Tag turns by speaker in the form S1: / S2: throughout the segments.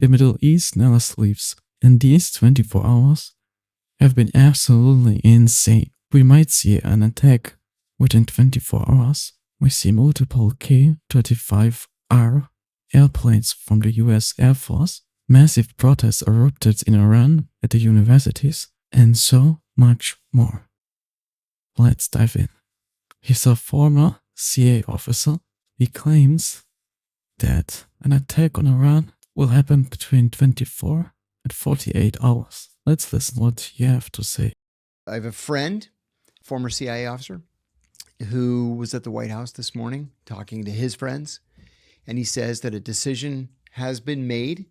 S1: The Middle East never sleeps, and these 24 hours have been absolutely insane. We might see an attack within 24 hours. We see multiple K-35R airplanes from the US Air Force. Massive protests erupted in Iran at the universities, and so much more. Let's dive in. He's a former CIA officer. He claims that an attack on Iran will happen between 24 and 48 hours. Let's listen what you have to say.
S2: I have a friend, former CIA officer, who was at the White House this morning talking to his friends, and he says that a decision has been made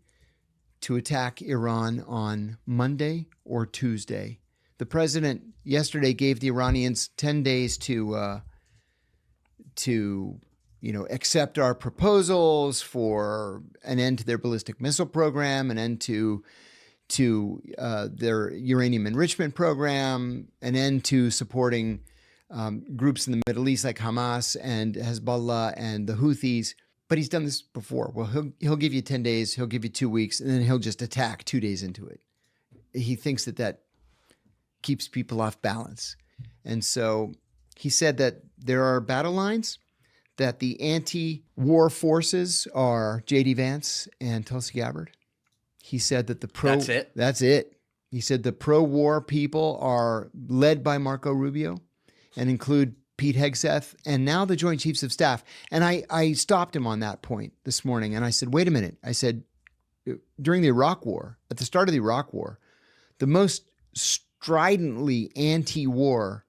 S2: to attack Iran on Monday or Tuesday. The president yesterday gave the Iranians 10 days to accept our proposals for an end to their ballistic missile program, an end to their uranium enrichment program, an end to supporting groups in the Middle East like Hamas and Hezbollah and the Houthis. But he's done this before. Well, he'll give you 10 days, he'll give you 2 weeks, and then he'll just attack 2 days into it. He thinks that keeps people off balance. And so he said that there are battle lines, that the anti-war forces are J.D. Vance and Tulsi Gabbard. He said that That's it. He said the pro-war people are led by Marco Rubio and include Pete Hegseth, and now the Joint Chiefs of Staff. And I stopped him on that point this morning, and I said, wait a minute. I said, during the Iraq War, at the start of the Iraq War, the most stridently anti-war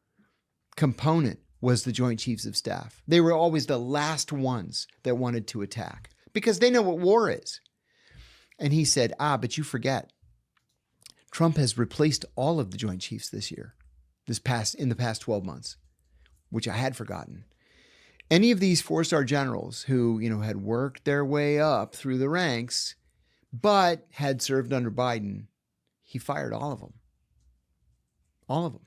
S2: component was the Joint Chiefs of Staff. They were always the last ones that wanted to attack because they know what war is. And he said, but you forget, Trump has replaced all of the Joint Chiefs this year, in the past 12 months. Which I had forgotten. Any of these four-star generals who, had worked their way up through the ranks, but had served under Biden, he fired all of them. All of them.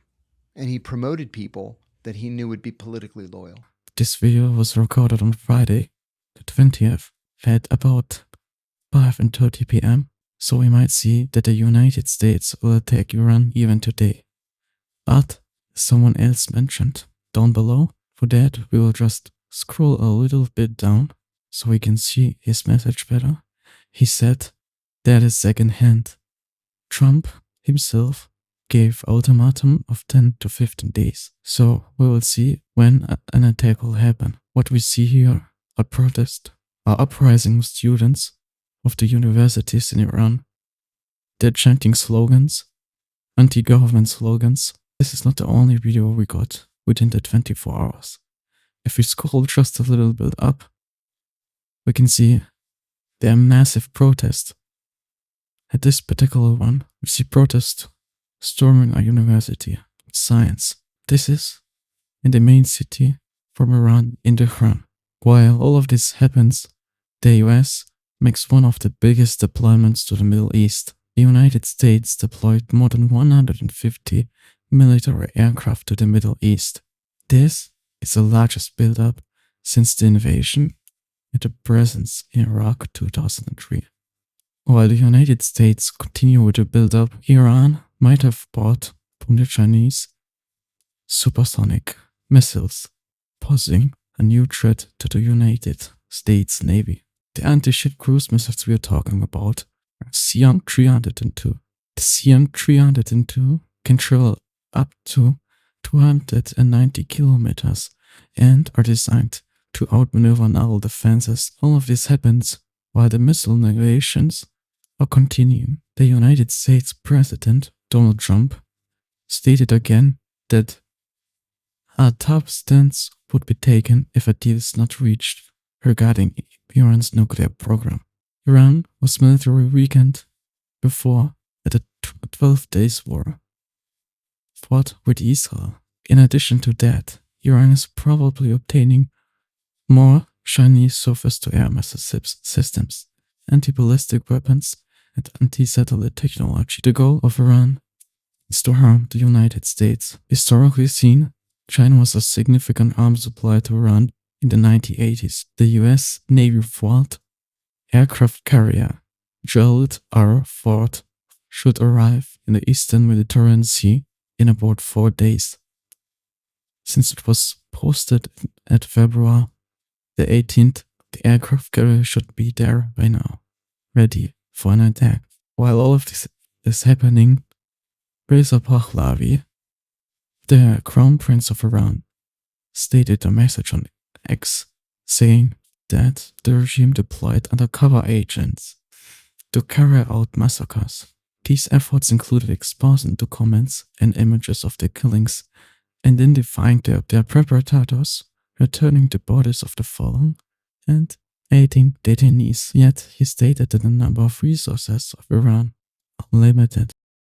S2: And he promoted people that he knew would be politically loyal.
S1: This video was recorded on Friday, the 20th, at about 5:30 p.m. So we might see that the United States will attack Iran even today. But, as someone else mentioned, down below. For that, we will just scroll a little bit down so we can see his message better. He said that is second-hand. Trump himself gave ultimatum of 10 to 15 days. So we will see when an attack will happen. What we see here are uprising of students of the universities in Iran. They're chanting slogans, anti-government slogans. This is not the only video we got within the 24 hours. If we scroll just a little bit up, we can see there are massive protests. At this particular one, we see protests storming a university of science. This is in the main city from Iran, in Tehran. While all of this happens, the US makes one of the biggest deployments to the Middle East. The United States deployed more than 150 military aircraft to the Middle East. This is the largest build-up since the invasion and the presence in Iraq 2003. While the United States continue with the build-up, Iran might have bought from the Chinese supersonic missiles, posing a new threat to the United States Navy. The anti-ship cruise missiles we are talking about are CM-302. The CM-302 can travel up to 290 kilometers and are designed to outmaneuver naval defenses. All of this happens while the missile negotiations are continuing. The United States President Donald Trump stated again that a tough stance would be taken if a deal is not reached regarding Iran's nuclear program. Iran was military weakened before at a 12 days war fought with Israel. In addition to that, Iran is probably obtaining more Chinese surface-to-air missile systems, anti-ballistic weapons, and anti-satellite technology. The goal of Iran is to harm the United States. Historically seen, China was a significant arms supplier to Iran in the 1980s. The US Navy fought aircraft carrier Gerald R. Ford should arrive in the eastern Mediterranean Sea in about 4 days. Since it was posted at February the 18th, the aircraft carrier should be there by now, ready for an attack. While all of this is happening, Reza Pahlavi, the Crown Prince of Iran, stated a message on X saying that the regime deployed undercover agents to carry out massacres. These efforts included exposing documents and images of the killings, identifying their perpetrators, returning the bodies of the fallen, and aiding detainees. Yet he stated that the number of resources of Iran are limited.